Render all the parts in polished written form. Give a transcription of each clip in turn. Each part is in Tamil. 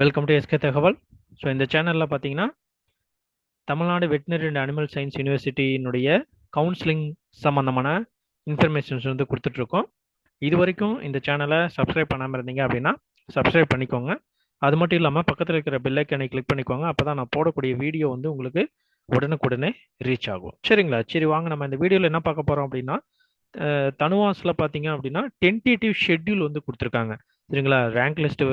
வெல்கம் டு எஸ்கே தகவல். ஸோ இந்த சேனலில் பார்த்தீங்கன்னா Tamil Nadu veterinary and animal science யூனிவர்சிட்டியினுடைய counselling சம்மந்தமான இன்ஃபர்மேஷன்ஸ் வந்து கொடுத்துட்ருக்கோம். இது வரைக்கும் இந்த சேனலை சப்ஸ்கிரைப் பண்ணாமல் இருந்தீங்க அப்படின்னா சப்ஸ்கிரைப் பண்ணிக்கோங்க. அது மட்டும் இல்லாமல் பக்கத்தில் இருக்கிற பெல் ஐக்கனை கிளிக் பண்ணிக்கோங்க. அப்போ தான் நான் போடக்கூடிய வீடியோ வந்து உங்களுக்கு உடனுக்குடனே ரீச் ஆகும். சரிங்களா? சரி, வாங்க நம்ம இந்த வீடியோவில் என்ன பார்க்க போகிறோம் அப்படின்னா தனுவாஸில் பார்த்தீங்க அப்படின்னா டென்டேட்டிவ் ஷெட்யூல் வந்து கொடுத்துருக்காங்க. சரிங்களா? Rank list,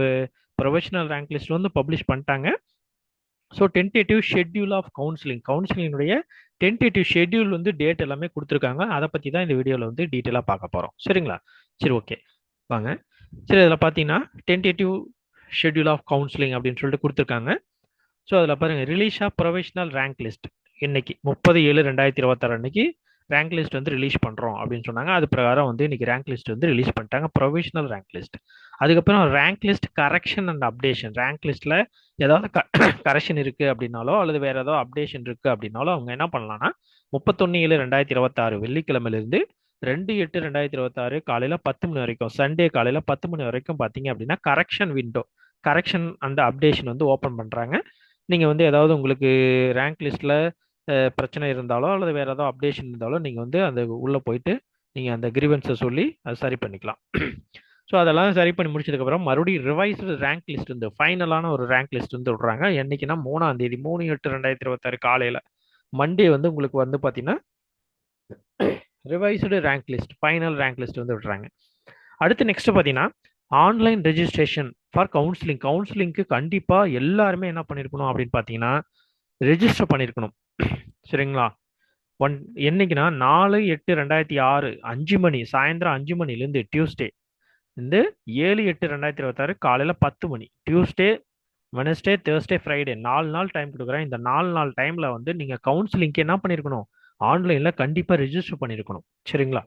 professional rank list வந்து பப்ளிஷ் பண்ணிட்டாங்க. ஸோ டென்டேட்டிவ் ஷெட்யூல் ஆஃப் கவுன்சிலினுடைய டென்டேட்டிவ் ஷெட்யூல் வந்து டேட் எல்லாமே கொடுத்துருக்காங்க. அதை பற்றி தான் இந்த வீடியோவில் வந்து டீட்டெயிலாக பார்க்க போகிறோம். சரிங்களா? சரி, ஓகே, வாங்க. சரி, அதில் பார்த்தீங்கன்னா டென்டேட்டிவ் ஷெட்யூல் ஆஃப் கவுன்சிலிங் அப்படின்னு சொல்லிட்டு கொடுத்துருக்காங்க. ஸோ அதில் பாருங்கள், release of professional rank list இன்னைக்கு 30/7/2026 அன்னைக்கு ரேங்க் லிஸ்ட் வந்து ரிலீஸ் பண்ணுறோம் அப்படின்னு சொன்னாங்க. அது பிரகாரம் வந்து இன்னைக்கு ரேங்க் லிஸ்ட் வந்து ரிலீஸ் பண்ணிட்டாங்க, ப்ரொஃபஷனல் ரேங்க் லிஸ்ட். அதுக்கப்புறம் rank list correction and updation. Rank லிஸ்ட்டில் ஏதாவது கரெக்ஷன் இருக்குது அப்படின்னாலோ அல்லது வேறு ஏதாவது அப்டேஷன் இருக்குது அப்படின்னாலோ அவங்க என்ன பண்ணலாம்னா 31/7/2026 வெள்ளிக்கிழமையிலிருந்து 2/8/2026 காலையில் 10 மணி வரைக்கும், சண்டே காலையில் 10 மணி வரைக்கும் பார்த்தீங்க அப்படின்னா correction window, correction and updation வந்து ஓப்பன் பண்ணுறாங்க. நீங்கள் வந்து ஏதாவது உங்களுக்கு ரேங்க் லிஸ்ட்டில் பிரச்சனை இருந்தாலோ அல்லது வேறு ஏதாவது அப்டேஷன் இருந்தாலோ நீங்கள் வந்து அந்த உள்ளே போயிட்டு நீங்கள் அந்த கிரீவன்ஸை சொல்லி அதை சரி பண்ணிக்கலாம். ஸோ அதெல்லாம் சரி பண்ணி முடிச்சதுக்கப்புறம் மறுபடியும் ரிவைஸ்டு ரேங்க் லிஸ்ட் வந்து ஃபைனலான ஒரு ரேங்க் லிஸ்ட் வந்து விட்றாங்க. என்னைக்குன்னா 3ஆம் தேதி 3/8/2026 காலையில் மண்டே வந்து உங்களுக்கு வந்து பார்த்தீங்கன்னா revised rank list, final rank list வந்து விட்றாங்க. அடுத்து நெக்ஸ்ட் பார்த்தீங்கன்னா ஆன்லைன் ரெஜிஸ்ட்ரேஷன் ஃபார் கவுன்சிலிங்க்கு கண்டிப்பாக எல்லாருமே என்ன பண்ணியிருக்கணும் அப்படின்னு பார்த்தீங்கன்னா ரெஜிஸ்டர் பண்ணியிருக்கணும். சரிங்களா? என்னைக்குன்னா 4/8/2006 5 மணி, சாயந்தரம் 5 மணிலேருந்து டியூஸ்டே வந்து 7/8/2026 காலையில் 10 மணி, டியூஸ்டே, வெனஸ்டே, தேர்ஸ்டே, ஃப்ரைடே 4 நாள் டைம் கொடுக்குறேன். இந்த 4 நாள் டைமில் வந்து நீங்கள் கவுன்சிலிங்க்கு என்ன பண்ணியிருக்கணும், ஆன்லைனில் கண்டிப்பாக ரெஜிஸ்டர் பண்ணியிருக்கணும். சரிங்களா?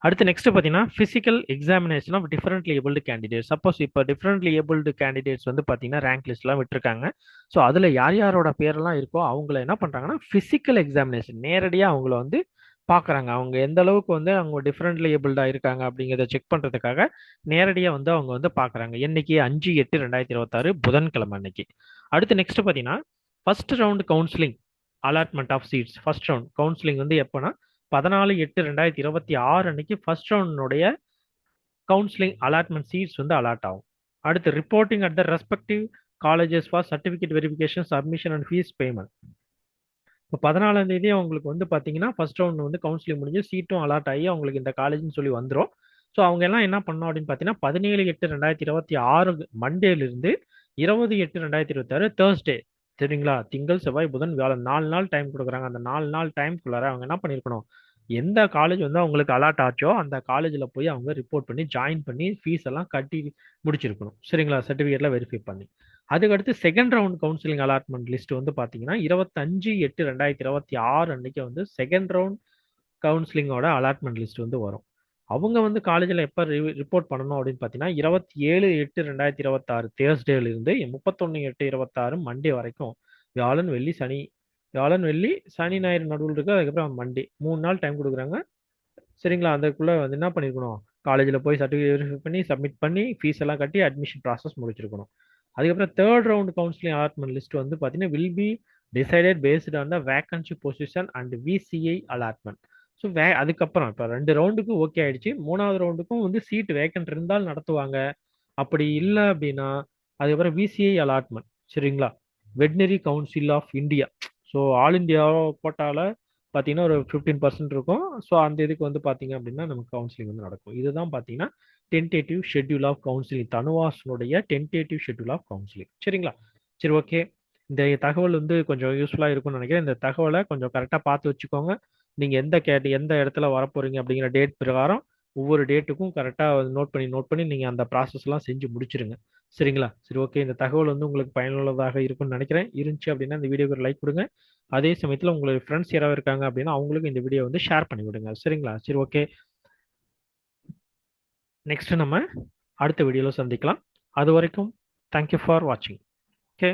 அடுத்து நெக்ஸ்ட் பார்த்தீங்கன்னா physical examination of differently abled candidate. Suppose இப்போ டிஃபரெண்ட்லி ஏபிள்டு கேண்டிடேட்ஸ் வந்து பார்த்தீங்கன்னா ரேங்க் லிஸ்ட்லாம் விட்டுருக்காங்க. ஸோ அதில் யார் யாரோட பேரெல்லாம் இருக்கோ அவங்கள என்ன பண்ணுறாங்கன்னா ஃபிசிக்கல் எக்ஸாமினேஷன் நேரடியாக அவங்கள வந்து பார்க்குறாங்க. அவங்க எந்த அளவுக்கு வந்து அவங்க டிஃபரெண்ட்லி ஏபிள்டாக இருக்காங்க அப்படிங்கிறத செக் பண்ணுறதுக்காக நேரடியாக வந்து அவங்க வந்து பார்க்குறாங்க. என்னைக்கு 5/8/2026 புதன்கிழமை அன்னைக்கு. அடுத்து நெக்ஸ்ட் பார்த்தீங்கன்னா first round counselling allotment of seats. First round counselling வந்து எப்போனா 14/8/2026 அன்னைக்கு ஃபர்ஸ்ட் ரவுண்டுடைய கவுன்சிலிங் அலாட்மெண்ட் சீட்ஸ் வந்து அலாட் ஆகும். அடுத்து reporting at the respective colleges for certificate verification, submission and fees payment. இப்போ 14ஆம் தேதி அவங்களுக்கு வந்து பார்த்தீங்கன்னா ஃபர்ஸ்ட் ரவுண்ட் வந்து கவுன்சிலிங் முடிஞ்சு சீட்டும் அலாட் ஆகி அவங்களுக்கு இந்த காலேஜ்னு சொல்லி வந்துடும். ஸோ அவங்க எல்லாம் என்ன பண்ணோம் அப்படின்னு பார்த்தீங்கன்னா 17/8/2026 மண்டேலிருந்து 20/8/2026 தேர்ஸ்டே. சரிங்களா? திங்கள், செவ்வாய், புதன், வியாழன் 4 நாள் டைம் கொடுக்குறாங்க. அந்த 4 நாள் டைம்குள்ளார அவங்க என்ன பண்ணியிருக்கணும், எந்த காலேஜ் வந்து அவங்களுக்கு அலாட் ஆச்சோ அந்த காலேஜில் போய் அவங்க ரிப்போர்ட் பண்ணி ஜாயின் பண்ணி ஃபீஸ் எல்லாம் கட்டி முடிச்சிருக்கணும். சரிங்களா? சர்டிஃபிகேட்லாம் வெரிஃபை பண்ணி அதுக்கடுத்து second round counselling allotment list வந்து பார்த்தீங்கன்னா 25/8/2026 அன்னைக்கு வந்து செகண்ட் ரவுண்ட் கவுன்சிலிங்கோட அலாட்மெண்ட் லிஸ்ட் வந்து வரும். அவங்க வந்து காலேஜில் எப்போ ரிப்போர்ட் பண்ணணும் அப்படின்னு பார்த்தீங்கன்னா 27/8/2026 தேர்ஸ்டேலேருந்து 31/8/26 மண்டே வரைக்கும், வியாழன், வெள்ளி, சனி, வியாழன், வெள்ளி, சனி, ஞாயிறு நடுவில் இருக்கு. அதுக்கப்புறம் மண்டே 3 நாள் டைம் கொடுக்குறாங்க. சரிங்களா? அதுக்குள்ளே வந்து என்ன பண்ணியிருக்கணும், காலேஜில் போய் சர்டிஃபிகேட் வெரிஃபை பண்ணி சப்மிட் பண்ணி ஃபீஸ் எல்லாம் கட்டி அட்மிஷன் ப்ராசஸ் முடிச்சிருக்கணும். அதுக்கப்புறம் third round counselling allotment list வந்து பார்த்தீங்கன்னா will be decided based on the vacancy position and VCI allotment. So அதுக்கப்புறம் இப்போ 2 ரவுண்டுக்கு ஓகே ஆயிடுச்சு. 3வது ரவுண்டுக்கும் வந்து சீட் வேக்கன்ட் இருந்தால் நடத்துவாங்க. அப்படி இல்லை அப்படின்னா அதுக்கப்புறம் விசிஐ அலாட்மெண்ட். சரிங்களா? Veterinary council of India. So all India கோட்டால பார்த்தீங்கன்னா ஒரு 15% இருக்கும். ஸோ அந்த இதுக்கு வந்து பார்த்தீங்க அப்படின்னா நமக்கு கவுன்சிலிங் வந்து நடக்கும். இதுதான் பார்த்தீங்கன்னா டென்டேட்டிவ் ஷெட்யூல் ஆஃப் கவுன்சிலிங், தனுவாசனுடைய டென்டேட்டிவ் ஷெட்யூல் ஆஃப் கவுன்சிலிங். சரிங்களா? சரி, ஓகே. இந்த தகவல் வந்து கொஞ்சம் யூஸ்ஃபுல்லாக இருக்கும்னு நினைக்கிறேன். இந்த தகவலை கொஞ்சம் கரெக்டாக பார்த்து வச்சுக்கோங்க. நீங்கள் எந்த இடத்துல வரப்போறீங்க அப்படிங்கிற டேட் பிரகாரம் ஒவ்வொரு டேட்டுக்கும் கரெக்டாக நோட் பண்ணி நீங்கள் அந்த ப்ராசஸ்லாம் செஞ்சு முடிச்சிருங்க. சரிங்களா? சரி, ஓகே. இந்த தகவல் வந்து உங்களுக்கு பயனுள்ளதாக இருக்கும்னு நினைக்கிறேன். இருந்துச்சு அப்படின்னா இந்த வீடியோக்கு ஒரு லைக் கொடுங்க. அதே சமயத்தில் உங்களுக்கு ஃப்ரெண்ட்ஸ் யாராவது இருக்காங்க அப்படின்னா அவங்களுக்கு இந்த வீடியோ வந்து ஷேர் பண்ணி விடுங்க. சரிங்களா? சரி, ஓகே. நெக்ஸ்ட் நம்ம அடுத்த வீடியோவில் சந்திக்கலாம். அது வரைக்கும் தேங்க்யூ ஃபார் வாட்சிங். ஓகே.